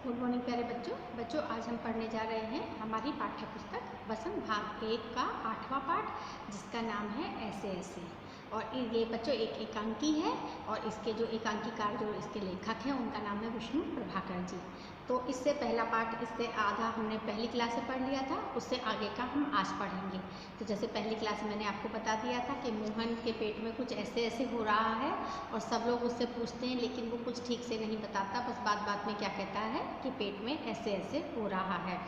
Good morning प्यारे बच्चों आज हम पढ़ने जा रहे हैं हमारी पाठ्य पुस्तक वसंत भाग 1 का 8वां पाठ, जिसका नाम है ऐसे ऐसे। और ये बच्चों एक एकांकी है और इसके जो एकांकीकार जो इसके लेखक हैं उनका नाम है विष्णु प्रभाकर जी। तो इससे पहला पाठ, इससे आधा हमने पहली क्लास से पढ़ लिया था, उससे आगे का हम आज पढ़ेंगे। तो जैसे पहली क्लास में मैंने आपको बता दिया था कि मोहन के पेट में कुछ ऐसे ऐसे हो रहा है और सब लोग उससे पूछते हैं, लेकिन वो कुछ ठीक से नहीं बताता, बस बात में क्या कहता है कि पेट में ऐसे ऐसे हो रहा है।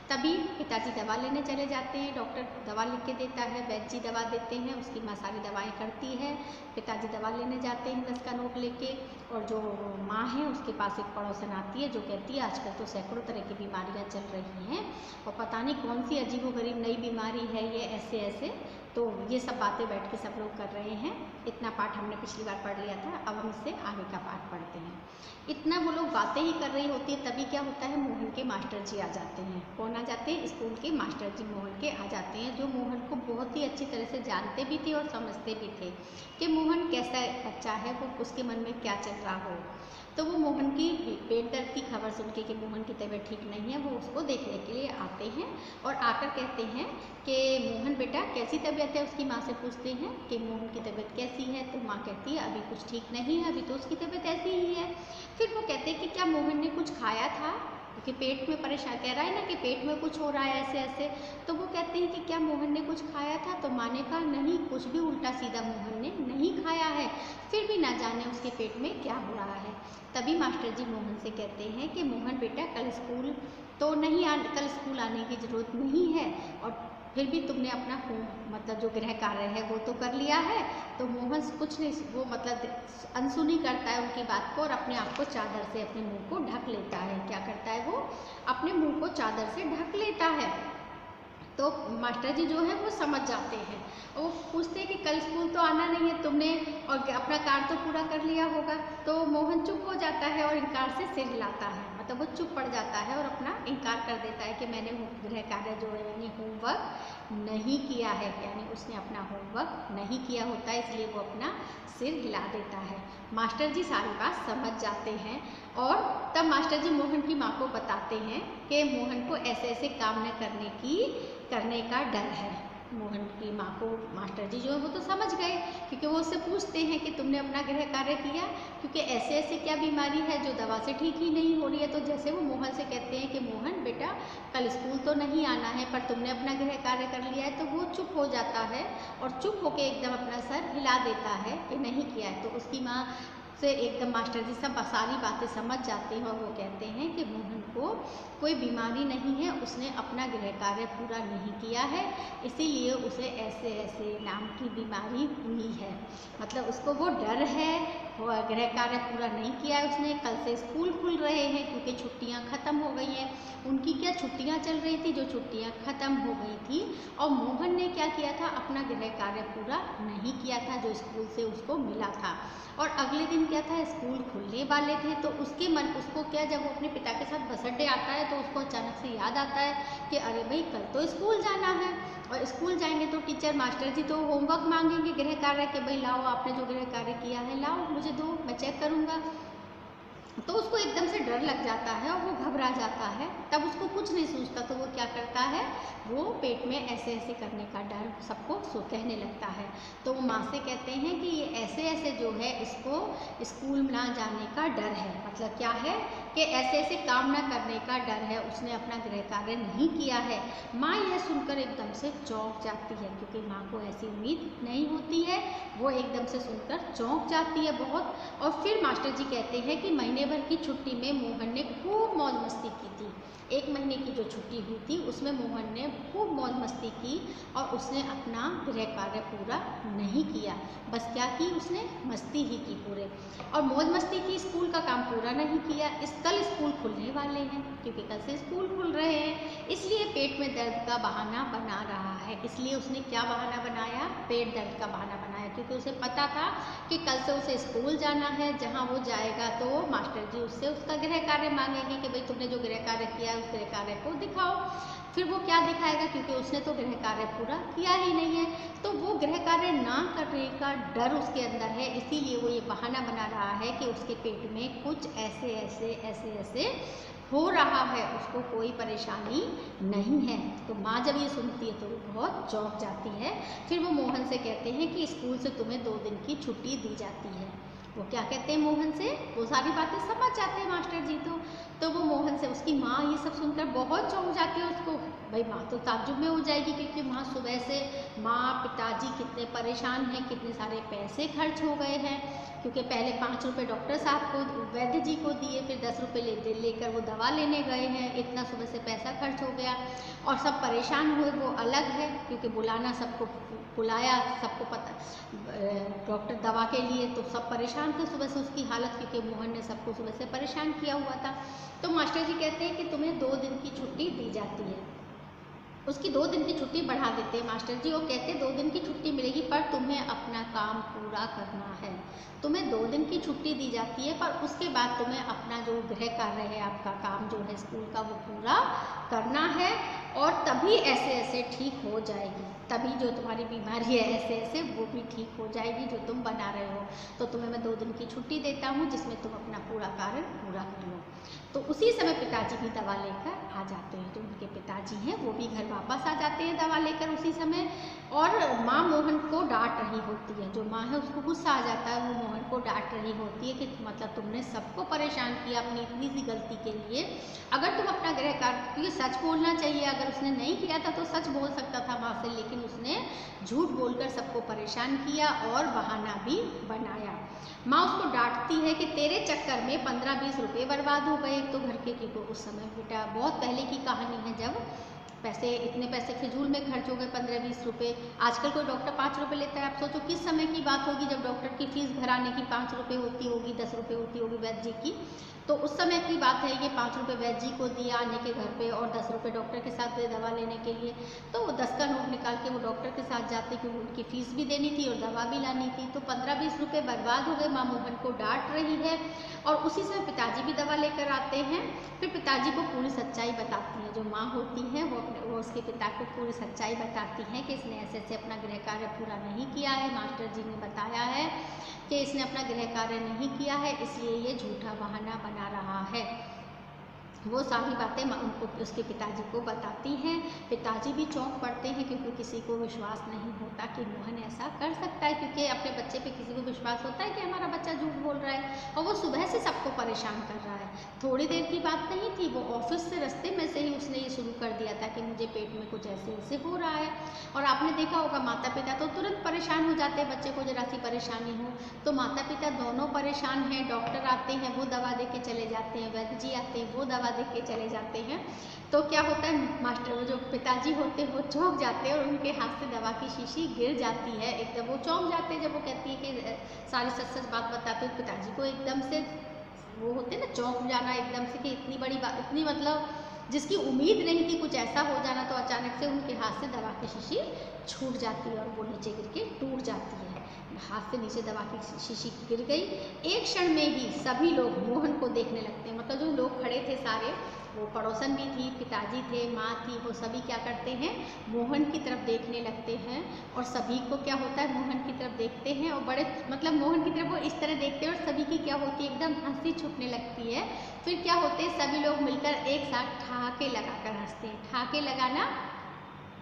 तभी पिताजी दवा लेने चले जाते हैं, डॉक्टर दवा लिख के देता है, वैद्य जी दवा देते हैं, उसकी माँ सारी दवाएं करती है। पिताजी दवा लेने जाते हैं 10 का नोट लेके, और जो माँ है उसके पास एक पड़ोसन आती है जो कहती है आजकल तो सैकड़ों तरह की बीमारियाँ चल रही हैं और पता नहीं कौन सी अजीबोगरीब नई बीमारी है ये ऐसे ऐसे। तो ये सब बातें बैठ के सब लोग कर रहे हैं। इतना पाठ हमने पिछली बार पढ़ लिया था, अब हम इससे आगे का पाठ पढ़ते हैं। इतना वो लोग बातें ही कर रही होती है, तभी क्या होता है, मोहन के मास्टर जी आ जाते हैं। कौन आ जाते हैं? स्कूल के मास्टर जी मोहन के आ जाते हैं, जो मोहन को बहुत ही अच्छी तरह से जानते भी थे और समझते भी थे कि मोहन कैसा बच्चा है, वो उसके मन में क्या चल रहा हो। तो वो मोहन की पेट दर्द की खबर सुन के कि मोहन की तबीयत ठीक नहीं है, वो उसको देखने के लिए आते हैं और आकर कहते हैं कि मोहन बेटा कैसी तबीयत है। उसकी माँ से पूछते हैं कि मोहन की तबीयत कैसी है, तो माँ कहती है अभी कुछ ठीक नहीं है, अभी तो उसकी तबीयत ऐसी ही है। फिर वो कहते हैं कि क्या मोहन ने कुछ खाया था, क्योंकि पेट में परेशान कह रहा है ना कि पेट में कुछ हो रहा है ऐसे ऐसे। तो वो कहते हैं कि क्या मोहन ने कुछ खाया था, तो माँ ने कहा नहीं, कुछ भी उल्टा सीधा मोहन ने नहीं खाया है, फिर भी ना जाने उसके पेट में क्या हो रहा है। तभी मास्टर जी मोहन से कहते हैं कि मोहन बेटा कल स्कूल स्कूल आने की ज़रूरत नहीं है, और फिर भी तुमने अपना मतलब जो गृह कार्य है वो तो कर लिया है। तो मोहन कुछ नहीं, वो मतलब अनसुनी करता है उनकी बात को और अपने आप को चादर से अपने मुंह को ढक लेता है। क्या करता है वो? अपने मुंह को चादर से ढक लेता है। तो मास्टर जी जो है वो समझ जाते हैं, वो पूछते हैं कि कल स्कूल तो आना नहीं है तुमने और अपना कार्य तो पूरा कर लिया होगा। तो मोहन चुप हो जाता है और इनकार से सिर हिलाता है, मतलब वो चुप पड़ जाता है और अपना इनकार कर देता है कि मैंने गृह कार्य जो है यानी होमवर्क नहीं किया है, यानी उसने अपना होमवर्क नहीं किया होता है, इसलिए वो अपना सिर हिला देता है। मास्टर जी सारी बात समझ जाते हैं और तब मास्टर जी मोहन की माँ को बताते हैं कि मोहन को ऐसे ऐसे काम न करने का डर है। मोहन की माँ को मास्टर जी जो है वो तो समझ गए, क्योंकि वो उससे पूछते हैं कि तुमने अपना गृह कार्य किया, क्योंकि ऐसे ऐसे क्या बीमारी है जो दवा से ठीक ही नहीं हो रही है। तो जैसे वो मोहन से कहते हैं कि मोहन बेटा कल स्कूल तो नहीं आना है, पर तुमने अपना गृह कार्य कर लिया है, तो वो चुप हो जाता है और चुप होकर एकदम अपना सर हिला देता है कि नहीं किया है। तो उसकी माँ से एकदम मास्टर जी सब सारी बातें समझ जाते हैं और वो कहते हैं कि मोहन को कोई बीमारी नहीं है, उसने अपना गृह कार्य पूरा नहीं किया है, इसीलिए उसे ऐसे ऐसे नाम की बीमारी हुई है। मतलब उसको वो डर है, वो गृह कार्य पूरा नहीं किया है उसने। कल से स्कूल खुल रहे हैं क्योंकि छुट्टियां ख़त्म हो गई हैं। उनकी क्या छुट्टियां चल रही थी, जो छुट्टियां ख़त्म हो गई थी, और मोहन ने क्या किया था, अपना गृह कार्य पूरा नहीं किया था जो स्कूल से उसको मिला था। और अगले दिन क्या था, स्कूल खुलने वाले थे, तो उसको क्या, जब वो अपने पिता के साथ बस अड्डे आता है तो उसको अचानक से याद आता है कि अरे भाई कल तो स्कूल जाना है, और स्कूल जाएंगे तो टीचर मास्टर जी तो होमवर्क मांगेंगे गृह कार्य के, भाई लाओ आपने जो गृह कार्य किया है लाओ मुझे दो, मैं चेक करूँगा। तो उसको एकदम से डर लग जाता है और वो घबरा जाता है। तब उसको कुछ नहीं सोचता, तो वो क्या करता है, वो पेट में ऐसे ऐसे करने का डर सबको कहने लगता है। तो वो माँ से कहते हैं कि ये ऐसे ऐसे जो है इसको स्कूल ना जाने का डर है। मतलब क्या है कि ऐसे ऐसे काम ना करने का डर है, उसने अपना गृह कार्य नहीं किया है। माँ यह सुनकर एकदम से चौंक जाती है, क्योंकि माँ को ऐसी उम्मीद नहीं होती है, वो एकदम से सुनकर चौंक जाती है बहुत। और फिर मास्टर जी कहते हैं कि महीने भर की छुट्टी में मोहन ने खूब मौज मस्ती की थी। 1 महीने की जो छुट्टी हुई थी उसमें मोहन ने खूब मौज मस्ती की और उसने अपना गृह कार्य पूरा नहीं किया, बस क्या की, उसने मस्ती ही की पूरे, और मौज मस्ती की, स्कूल का काम पूरा नहीं किया। कल स्कूल खुलने वाले हैं, क्योंकि कल से स्कूल खुल रहे हैं, इसलिए पेट में दर्द का बहाना बना रहा है। इसलिए उसने क्या बहाना बनाया, पेट दर्द का बहाना बनाया, क्योंकि उसे पता था कि कल से उसे स्कूल जाना है, जहाँ वो जाएगा तो मास्टर जी उससे उसका गृह कार्य मांगेंगे कि भाई तुमने जो गृह कार्य किया है उस गृह कार्य को दिखाओ। फिर वो क्या दिखाएगा, क्योंकि उसने तो गृह कार्य पूरा किया ही नहीं है, तो वो गृह कार्य ना करने का डर उसके अंदर है, इसीलिए वो ये बहाना बना रहा है कि उसके पेट में कुछ ऐसे ऐसे हो रहा है उसको कोई परेशानी नहीं है। तो माँ जब ये सुनती है तो वो बहुत चौंक जाती है। फिर वो मोहन से कहते हैं कि स्कूल से तुम्हें 2 दिन की छुट्टी दी जाती है। वो क्या कहते हैं मोहन से, वो सारी बातें समझ जाते हैं मास्टर जी। तो वो मोहन से, उसकी माँ ये सब सुनकर बहुत चौंक जाती है। उसको भाई माँ तो ताज्जुब में हो जाएगी, क्योंकि माँ सुबह से माँ पिताजी कितने परेशान हैं, कितने सारे पैसे खर्च हो गए हैं, क्योंकि पहले 5 रुपये डॉक्टर साहब को, वैद्य जी को दिए, फिर 10 रुपये लेकर वो दवा लेने गए हैं। इतना सुबह से पैसा खर्च हो गया और सब परेशान हुए, वो अलग है क्योंकि सबको बुलाया, सबको पता डॉक्टर दवा के लिए, तो सब परेशान थे सुबह से उसकी हालत, क्योंकि मोहन ने सबको सुबह से परेशान किया हुआ था। तो मास्टर जी कहते हैं कि तुम्हें 2 दिन की छुट्टी दी जाती है। उसकी 2 दिन की छुट्टी बढ़ा देते हैं मास्टर जी। वो कहते हैं 2 दिन की छुट्टी मिलेगी पर तुम्हें अपना काम पूरा करना है। तुम्हें 2 दिन की छुट्टी दी जाती है पर उसके बाद तुम्हें अपना जो गृह कार्य है, आपका काम जो है स्कूल का, वो पूरा करना है और तभी ऐसे ऐसे ठीक हो जाएगी। तभी जो तुम्हारी बीमारी है ऐसे ऐसे वो भी ठीक हो जाएगी जो तुम बना रहे हो। तो तुम्हें मैं 2 दिन की छुट्टी देता हूँ जिसमें तुम अपना पूरा कार्य पूरा कर लो। तो उसी समय पिताजी भी दवा लेकर आ जाते हैं। तो उनके पिताजी हैं वो भी घर वापस आ जाते हैं दवा लेकर उसी समय। और माँ मोहन को डांट रही होती है, जो माँ है उसको गुस्सा आ जाता है, वो मोहन को डांट रही होती है कि मतलब तुमने सबको परेशान किया अपनी इतनी सी गलती के लिए। अगर तुम अपना गृह कार्य, क्योंकि सच बोलना चाहिए, अगर उसने नहीं किया था तो सच बोल सकता था माँ से, लेकिन उसने झूठ बोलकर सबको परेशान किया और बहाना भी बनाया। माँ उसको डांटती है कि तेरे चक्कर में 15-20 रुपये बर्बाद हो गए। तो घर के क्योंकि उस समय बेटा बहुत पहले की कहानी है, जब इतने पैसे फिजूल में खर्च हो गए 15-20 रुपये। आजकल कोई डॉक्टर 5 रुपये लेता है, आप सोचो किस समय की बात होगी जब डॉक्टर की फीस भराने की 5 रुपये होती होगी, 10 रुपये होती होगी वैद्य जी की। तो उस समय की बात है, ये 5 रुपये वैद्य जी को दिया आने के घर पे और 10 रुपये डॉक्टर के साथ गए दवा लेने के लिए। तो वो 10 का नोट निकाल के वो डॉक्टर के साथ जाते, क्योंकि उनकी फीस भी देनी थी और दवा भी लानी थी। तो 15-20 रुपये बर्बाद हो गए। माँ मोहन को डांट रही है और उसी समय पिताजी भी दवा लेकर आते हैं। फिर पिताजी को पूरी सच्चाई बताती है, जो माँ होती है वो उसके पिता को पूरी सच्चाई बताती हैं कि इसने ऐसे ऐसे अपना गृह कार्य पूरा नहीं किया है। मास्टर जी ने बताया है कि इसने अपना गृह कार्य नहीं किया है, इसलिए ये झूठा बहाना बना रहा है। वो सारी बातें उनको उसके पिताजी को बताती हैं। पिताजी भी चौंक पड़ते हैं, क्योंकि किसी को विश्वास नहीं होता कि मोहन ऐसा कर सकता है, क्योंकि अपने बच्चे पे किसी को विश्वास होता है कि हमारा बच्चा झूठ बोल रहा है, और वो सुबह से सबको परेशान कर रहा है। थोड़ी देर की बात नहीं थी, वो ऑफिस से रास्ते में से ही उसने ये शुरू कर दिया था कि मुझे पेट में कुछ ऐसे ऐसे हो रहा है। और आपने देखा होगा माता पिता तो तुरंत परेशान हो जाते हैं, बच्चे को जरा सी परेशानी हो तो माता पिता दोनों परेशान हैं। डॉक्टर आते हैं वो दवा दे के चले जाते हैं, वैद्य जी आते हैं वो दवा दे के चले जाते हैं। तो क्या होता है, मास्टर जो पिताजी होते हैं वो चौंक जाते हैं और उनके हाथ से दवा की शीशी गिर जाती है। एकदम वो चौंक जाते हैं जब वो कहती है कि सारी सच सच बात बताते हैं। पिताजी को एकदम से वो होते हैं ना, चौंक जाना एकदम से कि इतनी बड़ी बात, इतनी मतलब जिसकी उम्मीद नहीं थी कुछ ऐसा हो जाना, तो अचानक से उनके हाथ से दवा की शीशी छूट जाती है और वो नीचे गिर के टूट जाती है। हाथ से नीचे दवा की शीशी गिर गई। एक क्षण में ही सभी लोग मोहन को देखने लगते हैं, मतलब जो लोग खड़े थे सारे, वो पड़ोसन भी थी, पिताजी थे, माँ थी, वो सभी क्या करते हैं, मोहन की तरफ देखने लगते हैं। और सभी को क्या होता है, मोहन की तरफ देखते हैं और बड़े मतलब मोहन की तरफ वो इस तरह देखते हैं और सभी की क्या होती है, एकदम हंसी छूटने लगती है। फिर क्या होते हैं, सभी लोग मिलकर एक साथ ठहाके लगाकर हंसते हैं। ठहाके लगाना,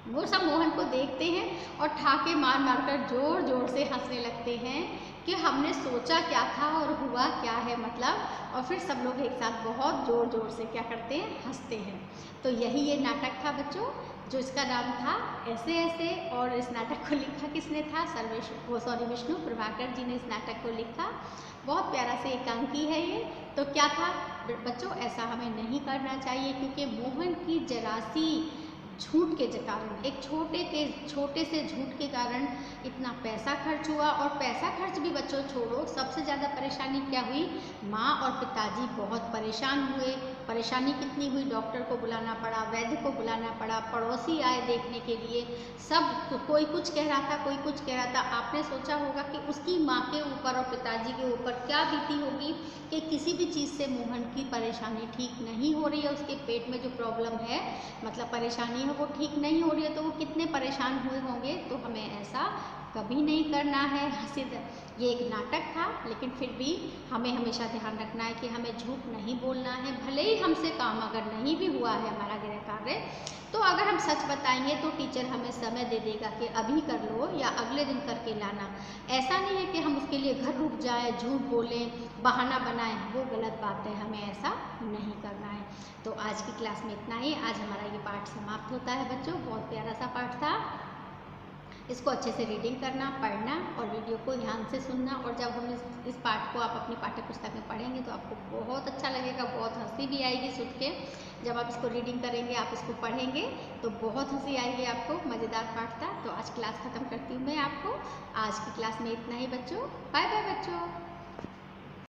वो सब मोहन को देखते हैं और ठहाके मार मार कर जोर जोर से हंसने लगते हैं कि हमने सोचा क्या था और हुआ क्या है मतलब। और फिर सब लोग एक साथ बहुत ज़ोर ज़ोर से क्या करते हैं, हंसते हैं। तो यही ये नाटक था बच्चों, जो इसका नाम था ऐसे ऐसे। और इस नाटक को लिखा किसने था, विष्णु प्रभाकर जी ने इस नाटक को लिखा। बहुत प्यारा से एकांकी है ये। तो क्या था बच्चों, ऐसा हमें नहीं करना चाहिए, क्योंकि मोहन की जरासी झूठ के कारण, एक छोटे से झूठ के कारण इतना पैसा खर्च हुआ। और पैसा खर्च भी बच्चों छोड़ो, सबसे ज़्यादा परेशानी क्या हुई, माँ और पिताजी बहुत परेशान हुए। परेशानी कितनी हुई, डॉक्टर को बुलाना पड़ा, वैद्य को बुलाना पड़ा, पड़ोसी आए देखने के लिए, सब कोई कुछ कह रहा था, कोई कुछ कह रहा था। आपने सोचा होगा कि उसकी माँ के ऊपर और पिताजी के ऊपर क्या बीती होगी कि किसी भी चीज़ से मोहन की परेशानी ठीक नहीं हो रही है, उसके पेट में जो प्रॉब्लम है मतलब परेशानी है वो ठीक नहीं हो रही है, तो वो कितने परेशान हुए होंगे। तो हमें ऐसा कभी नहीं करना है। ये एक नाटक था, लेकिन फिर भी हमें हमेशा ध्यान रखना है कि हमें झूठ नहीं बोलना है। भले ही हमसे काम अगर नहीं भी हुआ है हमारा गृह कार्य, तो अगर हम सच बताएंगे तो टीचर हमें समय दे देगा कि अभी कर लो या अगले दिन करके लाना। ऐसा नहीं है कि हम उसके लिए घर रुक जाएं, झूठ बोलें, बहाना बनाएं, वो गलत बात है, हमें ऐसा नहीं करना है। तो आज की क्लास में इतना ही। आज हमारा ये पाठ समाप्त होता है बच्चों। बहुत प्यारा सा पाठ था। इसको अच्छे से रीडिंग करना, पढ़ना और वीडियो को ध्यान से सुनना। और जब हम इस पाठ को आप अपनी पाठ्य पुस्तक में पढ़ेंगे तो आपको बहुत अच्छा लगेगा, बहुत हंसी भी आएगी सुन के। जब आप इसको रीडिंग करेंगे, आप इसको पढ़ेंगे तो बहुत हंसी आएगी आपको। मज़ेदार पाठ था। तो आज क्लास ख़त्म करती हूँ मैं आपको। आज की क्लास में इतना ही बच्चों। बाय बाय बच्चों।